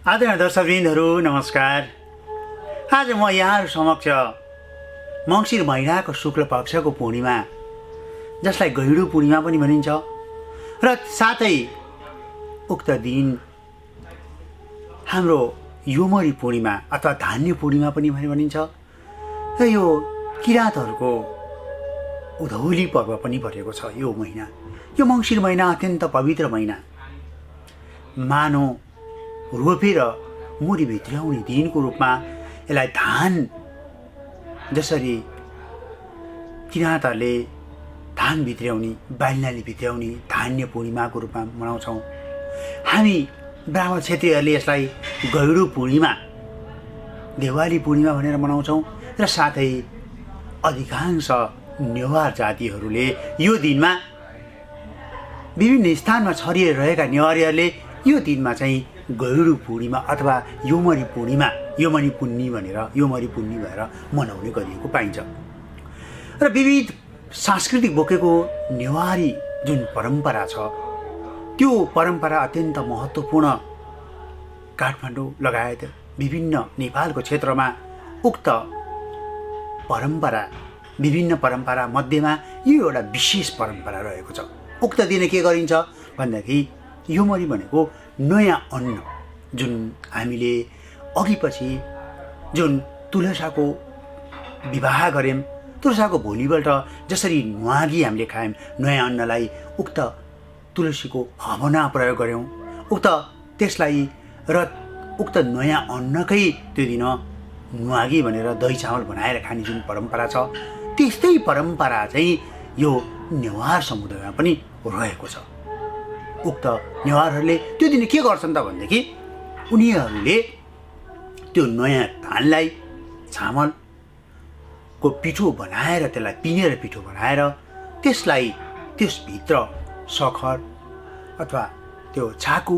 आदरणीय दर्शकवृन्दहरू नमस्कार। आज म यहाँहरू समक्ष मङ्सिर महिनाको शुक्ल पक्षको पूर्णिमा, जसलाई गैडु पूर्णिमा पनि भनिन्छ, र साथै उक्त दिन हाम्रो योमरी पूर्णिमा अथवा धान्य पूर्णिमा पनि भनिन्छ र यो किराँतहरूको उधौली पर्व पनि परेको छ। यो महिना, यो मङ्सिर महिना अत्यन्त पवित्र महिना, मानव रोपेर मुरी भित्राउने दिनको रूपमा यसलाई धान, जसरी किराँतहरूले धान भित्र्याउने, बालिनाले भित्र्याउने धान्य पूर्णिमाको रूपमा मनाउँछौँ। हामी ब्राह्मण क्षेत्रीहरूले यसलाई गैडु पूर्णिमा, देवाली पूर्णिमा भनेर मनाउँछौँ र साथै अधिकांश नेवार जातिहरूले यो दिनमा, विभिन्न स्थानमा छरिएर रहेका नेवारीहरूले यो दिनमा चाहिँ गैडु पूर्णिमा अथवा योमरी पूर्णिमा, योमरी पुन्नी भनेर योमरी पुन्नी भएर मनाउने गरिएको पाइन्छ। र विविध सांस्कृतिक बोकेको नेवारी जुन परम्परा छ, त्यो परम्परा अत्यन्त महत्त्वपूर्ण। काठमाडौँ लगायत विभिन्न नेपालको क्षेत्रमा उक्त परम्परा, विभिन्न परम्परा मध्येमा यो एउटा विशेष परम्परा रहेको छ। उक्त दिन के गरिन्छ भन्दाखेरि योमरी भनेको नयाँ अन्न, जुन हामीले अघि पछि जुन तुलसाको विवाह गऱ्यौँ, तुलसाको भोलिपल्ट जसरी नुहागी हामीले खायौँ, नयाँ अन्नलाई उक्त तुलसीको हवना प्रयोग गऱ्यौँ, उक्त त्यसलाई र उक्त नयाँ अन्नकै त्यो दिन नुहागी भनेर दही चामल बनाएर खाने जुन परम्परा छ, त्यस्तै परम्परा चाहिँ यो नेवार समुदायमा पनि रहेको छ। उक्त नेवारहरूले त्यो दिन के गर्छन् त भनेदेखि उनीहरूले त्यो नयाँ धानलाई चामलको पिठो बनाएर, त्यसलाई पिनेर पिठो बनाएर, त्यसलाई त्यसभित्र सखर अथवा त्यो छाकु,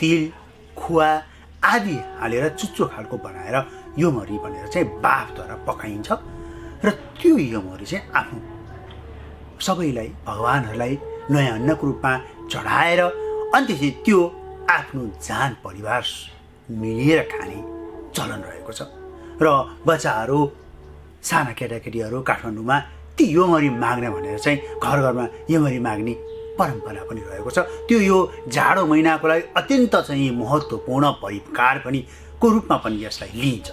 तिल, खुवा आदि हालेर चुच्चो खालको बनाएर योमरी भनेर चाहिँ बाफद्वारा पकाइन्छ। र त्यो योमरी चाहिँ आफ्नो सबैलाई, भगवानहरूलाई नयाँ अन्नको रूपमा चढाएर अनि त्यसपछि त्यो आफ्नो जान परिवार मिलेर खाने चलन रहेको छ। र बच्चाहरू, साना केटाकेटीहरू काठमाडौँमा ती योमरी माग्ने भनेर चाहिँ घर घरमा योमरी माग्ने परम्परा पनि रहेको छ। त्यो यो जाडो महिनाको लागि अत्यन्त चाहिँ महत्त्वपूर्ण परिकार पनि को रूपमा पनि यसलाई लिइन्छ।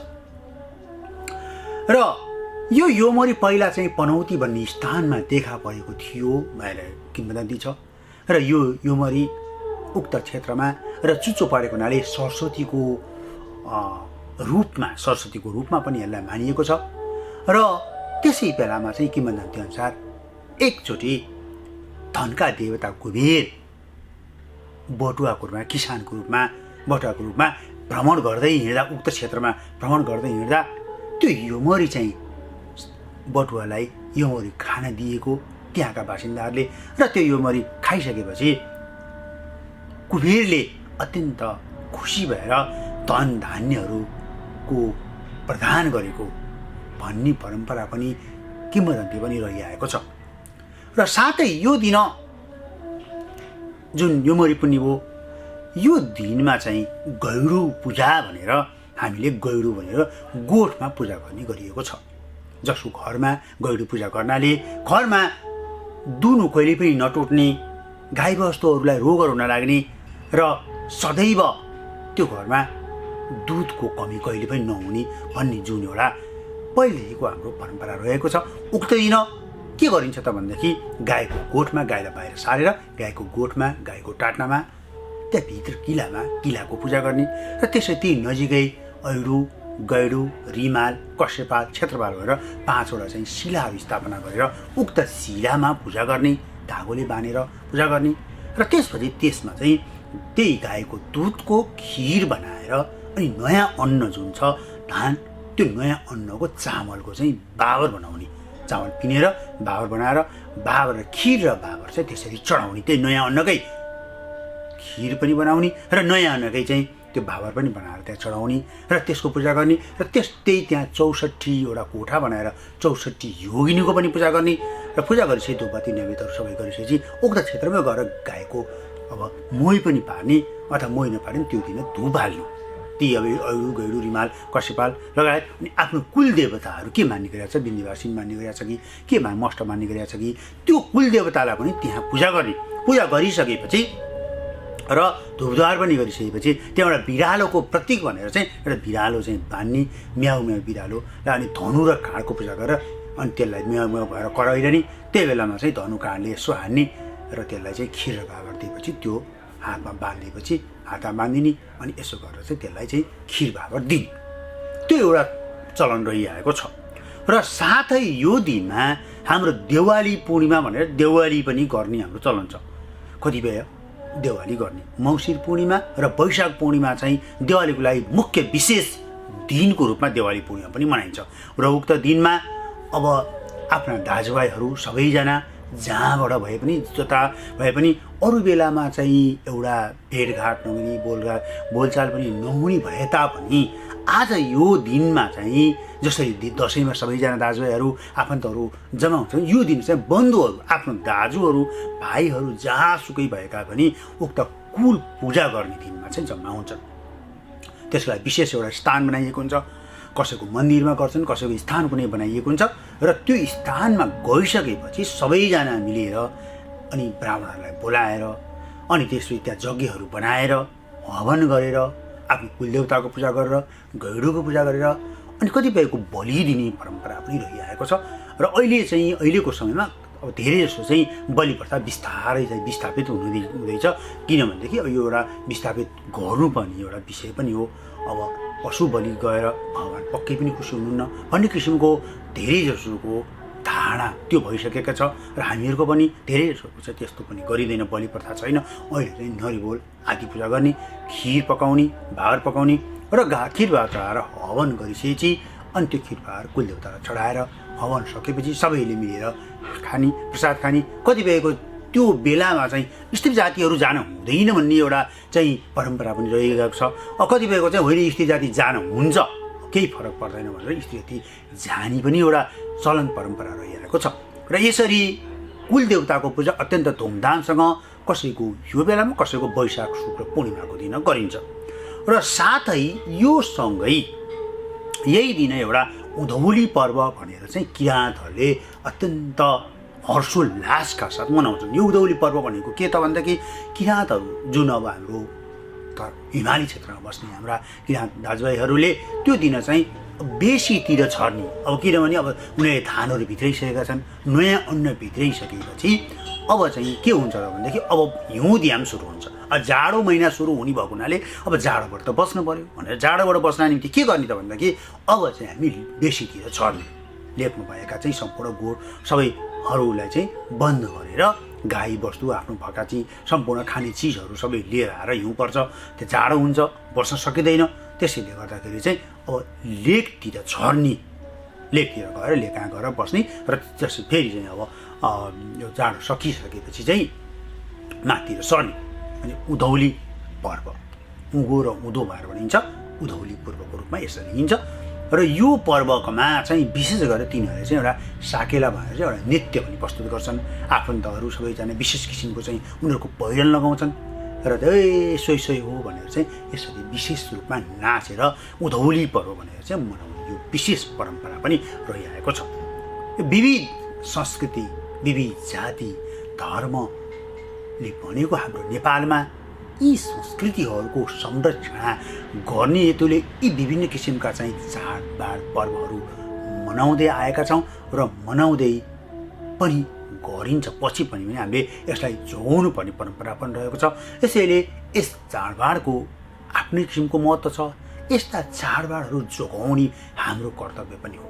र यो योमरी पहिला चाहिँ पनौती भन्ने स्थानमा देखा परेको थियो भनेर किंवदन्ती छ। र यो योमरी उक्त क्षेत्रमा र चुच्चो परेको हुनाले सरस्वतीको रूपमा पनि यसलाई मानिएको छ। र त्यसै बेलामा चाहिँ किंवदन्ती अनुसार एकचोटि धनका देवता कुबेर बटुवाको रूपमा, किसानको रूपमा, बटुवाको रूपमा भ्रमण गर्दै हिँड्दा, उक्त क्षेत्रमा भ्रमण गर्दै हिँड्दा त्यो योमरी चाहिँ बटुवालाई योमरी खान दिएको त्यहाँका बासिन्दाहरूले। र त्यो योमरी खाइसकेपछि कुबेरले अत्यन्त खुसी भएर धन धान्यहरूको प्रदान गरेको भन्ने परम्परा पनि, किंवदन्ती पनि रहिआएको छ। र साथै यो दिन जुन योमरी पुन्नी हो, यो दिनमा चाहिँ गैडु पूजा भनेर हामीले गैडु भनेर गोठमा पूजा गर्ने गरिएको छ। जसको घरमा गैडु पूजा गर्नाले घरमा दुनु कहिले पनि नटुट्ने, गाईबस्तुहरूलाई रोगहरू नलाग्ने र सदैव त्यो घरमा दुधको कमी कहिले पनि नहुने भन्ने जुन एउटा पहिलेदेखिको हाम्रो परम्परा रहेको छ। उक्त दिन के गरिन्छ त भनेदेखि गाईको गोठमा, गाईलाई बाहिर सारेर गाईको गोठमा, गाईको टाट्नामा, त्यहाँभित्र किलाको पूजा गर्ने र त्यसै ती नजिकै ऐडु, गैडु, रिमाल, कश्यपाल, क्षेत्रपाल भएर 5वटा चाहिँ शिलाहरू स्थापना गरेर उक्त शिलामा पूजा गर्ने, धागोले बाँधेर पूजा गर्ने। र त्यसपछि त्यसमा चाहिँ त्यही गाईको दुधको खिर बनाएर अनि नयाँ अन्न जुन छ धान, त्यो नयाँ अन्नको चामलको चाहिँ बाबर बनाउने, चामल पिनेर बाबर बनाएर बाबर खिर र बाबर चाहिँ त्यसरी चढाउने, त्यही नयाँ अन्नकै खिर पनि बनाउने र नयाँ अन्नकै चाहिँ त्यो बाबर पनि बनाएर त्यहाँ चढाउने र त्यसको पूजा गर्ने। र त्यस्तै त्यहाँ 64वटा कोठा बनाएर 64 योगिनीको पनि पूजा गर्ने र पूजा गरेपछि धुपबत्ती नैवेद्यहरू सबै गरिसकेपछि उक्त क्षेत्रमा गएर गाईको अब मोही पनि पार्ने, अथवा मोही नपार्ने त्यो दिन धुप हाल्नु, ती अब अरू गैडु रिमाल कसेपाल लगायत अनि आफ्नो कुल देवताहरू के मान्ने गरिरहेको छ, विन्ध्यवासिनी मान्ने गरिरहेको छ कि के मष्ट मान्ने गरिरहेको छ कि त्यो कुल देवतालाई पनि त्यहाँ पूजा गरिसकेपछि र धुपधुवार पनि गरिसकेपछि त्यहाँ एउटा बिरालोको प्रतीक भनेर चाहिँ एउटा बिरालो चाहिँ बान्ने, म्याउ म्याउ बिरालो र अनि धनु र काँडको पूजा गरेर अनि त्यसलाई म्याउ म्याउ भएर कराइरहने। त्यही बेलामा चाहिँ धनु काँडले यसो हान्ने र त्यसलाई चाहिँ खिर र भावर दिएपछि त्यो हातमा बाँधिदिएपछि हातमा बाँधिने अनि यसो गरेर चाहिँ त्यसलाई चाहिँ खिर भावर दिने, त्यो एउटा चलन रहिआएको छ। र साथै यो दिनमा हाम्रो देवाली पूर्णिमा भनेर देवाली पनि गर्ने हाम्रो चलन छ। कतिपय देवाली गर्ने मङ्सिर पूर्णिमा र वैशाख पूर्णिमा चाहिँ देवालीको लागि मुख्य विशेष दिनको रूपमा देवाली पूर्णिमा पनि मनाइन्छ। र उक्त दिनमा अब आफ्ना दाजुभाइहरू सबैजना जहाँबाट भए पनि जता भए पनि अरू बेलामा चाहिँ एउटा भेटघाट नहुने बोलचाल पनि नहुने भए तापनि आज यो दिनमा चाहिँ जसरी दसैँमा सबैजना दाजुभाइहरू आफन्तहरू जम्मा हुन्छन्, यो दिन चाहिँ बन्धुहरू आफ्नो दाजुहरू भाइहरू जहाँसुकै भएका पनि उक्त कुल पूजा गर्ने दिनमा चाहिँ जम्मा हुन्छन्। त्यसको लागि विशेष एउटा स्थान बनाइएको हुन्छ, कसैको मन्दिरमा गर्छन्, कसैको स्थान कुनै बनाइएको हुन्छ र त्यो स्थानमा गइसकेपछि सबैजना मिलेर अनि ब्राह्मणहरूलाई बोलाएर अनि त्यसपछि त्यहाँ यज्ञहरू बनाएर हवन गरेर आफ्नो कुलदेवताको पूजा गरेर गैडुको पूजा गरेर अनि कतिपयको बलि दिने परम्परा पनि रहिआएको छ। र अहिलेको समयमा अब धेरै जसो चाहिँ बलि प्रथा बिस्तारै चाहिँ विस्थापित हुँदैछ, किनभनेदेखि अब यो एउटा विस्थापित गर्नुपर्ने एउटा विषय पनि हो। अब पशु बलि गएर भगवान् पक्कै पनि खुसी हुनुहुन्न भन्ने किसिमको धेरै जसोको धारणा त्यो भइसकेका छ र हामीहरूको पनि धेरै जसोको चाहिँ त्यस्तो पनि गरिँदैन, बलि प्रथा छैन। अहिले चाहिँ नरिवल आदि पूजा गर्ने, खिर पकाउने, भावर पकाउने र खिर भावर चढाएर हवन गरिसकेपछि अनि त्यो खिर भावर कुलदेवतालाई चढाएर हवन सकेपछि सबैले मिलेर खाने, प्रसाद खाने। कतिपयको त्यो बेलामा चाहिँ स्त्री जातिहरू जान हुँदैन भन्ने एउटा चाहिँ परम्परा पनि रहिरहेको छ। कतिपयको चाहिँ होइन स्त्री जाति जान हुन्छ, केही फरक पर्दैन भनेर स्त्री जाति जाने पनि एउटा चलन परम्परा रहिरहेको छ। र यसरी कुलदेवताको पूजा अत्यन्त धुमधामसँग कसैको यो बेलामा कसैको वैशाख शुक्ल पूर्णिमाको दिन गरिन्छ। र साथै यो सँगै यही दिन एउटा उधौली पर्व भनेर चाहिँ किराँतहरूले अत्यन्त हर्षोल्लासका साथ मनाउँछन्। यो उधौली पर्व भनेको के त भन्दाखेरि किराँतहरू जुन अब हाम्रो हिमाली क्षेत्रमा बस्ने हाम्रा किराँत दाजुभाइहरूले त्यो दिन चाहिँ बेसीतिर छर्ने, अब किनभने अब उनीहरूले धानहरू भित्राइसकेका छन्, नयाँ अन्न भित्राइसकेपछि अब चाहिँ के हुन्छ र भनेदेखि अब हिउँद्याम सुरु हुन्छ। जाडो महिना सुरु हुने भएको हुनाले अब जाडोबाट त बस्नु पऱ्यो भनेर जाडोबाट बस्न निम्ति के गर्ने त भन्दाखेरि अब चाहिँ हामी बेसीतिर छर्ने, लेख्नु भएका चाहिँ सम्पूर्ण गोठ सबैहरूलाई चाहिँ बन्द गरेर गाई बस्तु आफ्नो भकाची सम्पूर्ण खाने चिजहरू सबै लिएर आएर हिउँ पर्छ, त्यो जाडो हुन्छ, बस्न सकिँदैन। त्यसैले गर्दाखेरि चाहिँ अब लेकतिर छर्ने, लेकतिर गएर लेकहाँ गएर बस्ने र त्यसै फेरि चाहिँ अब यो जाडो सकिसकेपछि चाहिँ माथितिर सर्ने, अनि उधौली पर्व, उँगो र उँधो भएर भनिन्छ, उधौली पर्वको रूपमा यसरी हिँड्छ। र यो पर्वमा चाहिँ विशेष गरेर तिनीहरूले चाहिँ एउटा साकेला भनेर चाहिँ एउटा नृत्य पनि प्रस्तुत गर्छन्। आफन्तहरू सबैजना विशेष किसिमको चाहिँ उनीहरूको पहिरन लगाउँछन् र सोही हो भनेर चाहिँ यसरी विशेष रूपमा नाचेर उधौली पर्व भनेर चाहिँ मनाउने यो विशेष परम्परा पनि रहिआएको छ। विविध संस्कृति, विविध जाति, धर्मले भनेको हाम्रो नेपालमा यी संस्कृतिहरूको संरक्षण गर्ने हेतुले यी विभिन्न किसिमका चाहिँ चाडबाड पर्वहरू मनाउँदै आएका छौँ र मनाउँदै पनि गरिन्छ। पछि पनि हामीले यसलाई जोगाउनु पर्ने परम्परा पनि रहेको छ। यसैले यस चाडबाडको आफ्नै किसिमको महत्त्व छ। यस्ता चाडबाडहरू जोगाउने हाम्रो कर्तव्य पनि हो।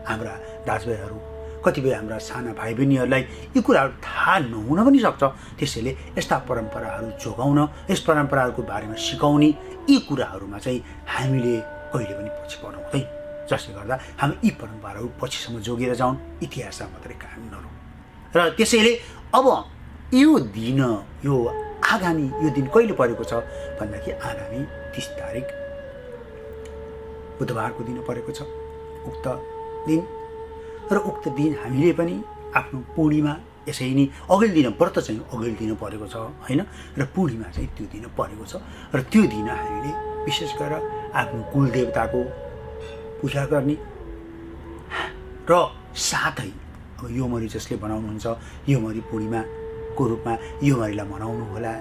हाम्रा दाजुभाइहरू, कतिपय हाम्रा साना भाइ बहिनीहरूलाई यी कुराहरू थाहा नहुन पनि सक्छ। त्यसैले यस्ता परम्पराहरू जोगाउन, यस परम्पराहरूको बारेमा सिकाउने, यी कुराहरूमा चाहिँ हामीले कहिले पनि पछि पर्नु हुँदैन। जसले गर्दा हामी यी परम्पराहरू पछिसम्म जोगिएर जाउन्, इतिहासमा मात्रै कायम नरहौँ। र त्यसैले अब यो दिन, यो आगामी यो दिन कहिले परेको छ भन्दाखेरि आगामी 30 तारिक बुधबारको दिन परेको छ उक्त दिन। र उक्त दिन हामीले पनि आफ्नो पूर्णिमा यसै नै अघिल्लो दिन, व्रत चाहिँ अघिल्लो दिन परेको छ होइन, र पूर्णिमा चाहिँ त्यो दिन परेको छ। र त्यो दिन हामीले विशेष गरेर आफ्नो कुलदेवताको पूजा गर्ने र साथै अब योमरी जसले बनाउनुहुन्छ योमरी पूर्णिमाको रूपमा योमरीलाई मनाउनु होला।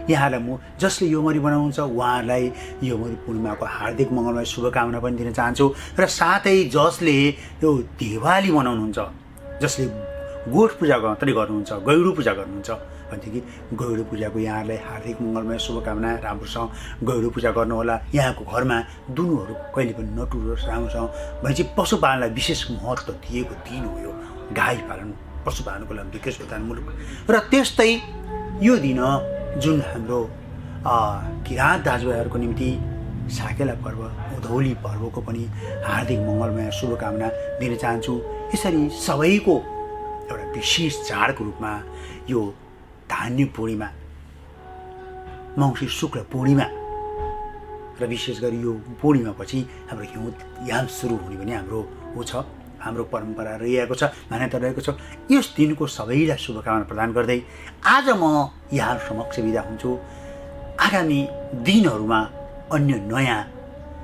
यहाँलाई म जसले योमरी बनाउनुहुन्छ उहाँहरूलाई योमरी पूर्णिमाको हार्दिक मङ्गलमय शुभकामना पनि दिन चाहन्छु। र साथै जसले यो देवाली मनाउनुहुन्छ, जसले गोठ पूजा मात्रै गर्नुहुन्छ, गैडु पूजा गर्नुहुन्छ भनेदेखि गैडु पूजाको यहाँहरूलाई हार्दिक मङ्गलमय शुभकामना। राम्रोसँग गैडु पूजा गर्नुहोला। यहाँको घरमा दुनुहरू कहिले पनि नटुरोस्, राम्रोसँग भनेपछि पशुपालनलाई विशेष महत्त्व दिएको दिन हो यो गाई पालन, पशुपालनको लागि विशेष वरदानमूलक। र त्यस्तै यो दिन जुन हाम्रो किराँत दाजुभाइहरूको निम्ति साकेला पर्व, उधौली पर्वको पनि हार्दिक मङ्गलमय शुभकामना दिन चाहन्छु। यसरी सबैको एउटा विशेष चाडको रूपमा यो धान्य पूर्णिमा, मङ्सिर शुक्ल पूर्णिमा र विशेष गरी यो पूर्णिमापछि हाम्रो हिउँयाम सुरु हुने पनि हाम्रो छ, हाम्रो परम्परा रहिआएको छ, मान्यता रहेको छ। यस दिनको सबैलाई शुभकामना प्रदान गर्दै आज म यहाँ समक्ष बिदा हुन्छु। आगामी दिनहरूमा अन्य नयाँ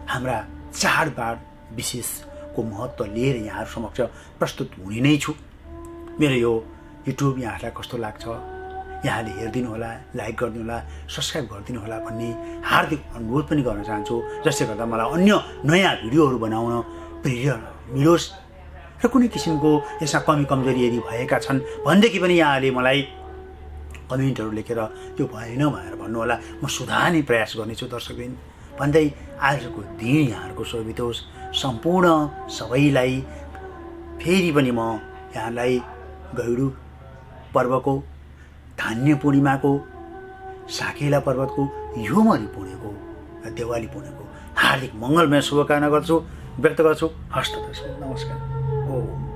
हाम्रा चाडबाड विशेषको महत्त्व लिएर यहाँहरू समक्ष प्रस्तुत हुने नै छु। मेरो यो युट्युब यहाँहरूलाई कस्तो लाग्छ, यहाँले हेरिदिनु होला, लाइक गरिदिनु होला, सब्सक्राइब गरिदिनु होला भन्ने हार्दिक अनुरोध पनि गर्न चाहन्छु, जसले गर्दा मलाई अन्य नयाँ भिडियोहरू बनाउन प्रेरणा मिलोस्। र कुनै किसिमको यसमा कमी कमजोरी यदि भएका छन् भनेदेखि पनि यहाँले मलाई कमेन्टहरू लेखेर त्यो भएन भनेर भन्नुहोला, म सुधार्ने प्रयास गर्नेछु दर्शकबिन भन्दै आजको दिन यहाँहरूको शुभ बितोस्। सम्पूर्ण सबैलाई फेरि पनि म यहाँलाई गैडु पर्वको, धान्य पूर्णिमाको, साकेला पर्वतको, योमरी पूर्णिमाको, देवाली पूर्णिमाको हार्दिक मङ्गलमय शुभकामना गर्छु, व्यक्त गर्छु। हस्त दर्शक, नमस्कार। ओम